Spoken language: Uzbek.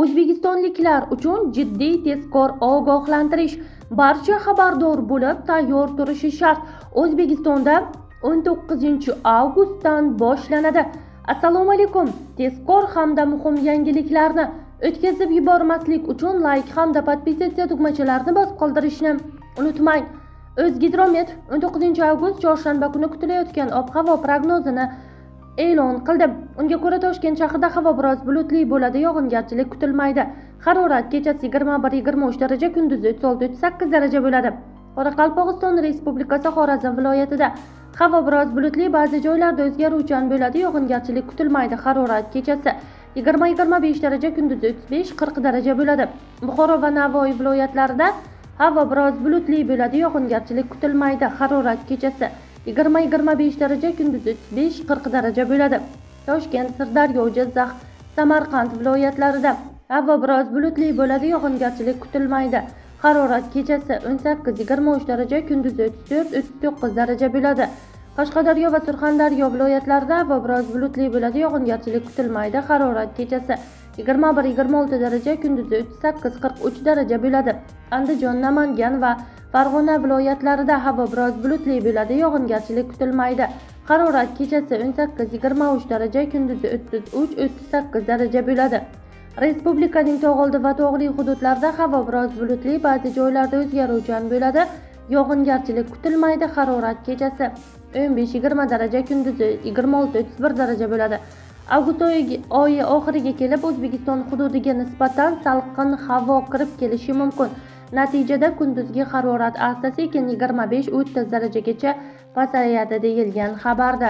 O'zbekistonliklar uchun jiddiy tezkor ogohlantirish. Barcha xabardor bo'lib tayyor turishi shart. O'zbekistonda 19-avgustdan boshlanadi. Assalomu alaykum. Tezkor hamda muhim yangiliklarni o'tkazib yubormaslik uchun like hamda podpisatsiya tugmachalarini bosib qoldirishni unutmang. O'zgidromet 19-avgust chorshanba kuni kutilayotgan ob-havo prognozini e'lon qildi. Unga ko'ra Toshkent shahrida havo biroz bulutli bo'ladi, yog'ingarchilik kutilmaydi. Harorat kechasi 21-23 daraja, kunduzi 36-38 daraja bo'ladi. Qoraqalpog'iston Respublikasi Xorazm viloyatida havo biroz bulutli, ba'zi joylarda o'zgaruvchan bo'ladi, yog'ingarchilik kutilmaydi. Harorat kechasi 20-25 daraja, kunduzi 35-40 daraja bo'ladi. Buxoro va Navoiy viloyatlarida havo biroz bulutli bo'ladi, yog'ingarchilik kutilmaydi. Harorat kechasi 20-25 daraja, kunduzi 35-40 daraja bo'ladi. Toshkent, Sirdaryo, Jizzax, Samarqand viloyatlarida havo biroz bulutli bo'ladi, yog'ingarchilik kutilmaydi. Harorat kechasi 18-23 daraja, kunduzi 34-39 daraja bo'ladi. Qashqadaryo va Surxondaryo viloyatlarida havo biroz bulutli bo'ladi, yog'ingarchilik kutilmaydi. Harorat kechasi 21-26 daraja, kunduzi 38-43 daraja bo'ladi. Andijon, Namangan va Farg'ona viloyatlarida havo biroz bulutli bo'ladi, yog'ingarchilik kutilmaydi. Harorat kechasi 18-23 daraja, kunduzi 33-38 daraja bo'ladi. Respublikaning tog'oldi va tog'li hududlarida havo biroz bulutli, ba'zi joylarda o'zgaruvchan bo'ladi, yog'ingarchilik kutilmaydi. Harorat kechasi 15-20 daraja, kunduzi 26-31 daraja bo'ladi. Avgust oyi oxiriga kelib O'zbekiston hududiga nisbatan salqin havo kirib kelishi mumkin. Natijada kunduzgi harorat asta-sekin 25-30 darajagacha pasayadi deyilgan xabarda.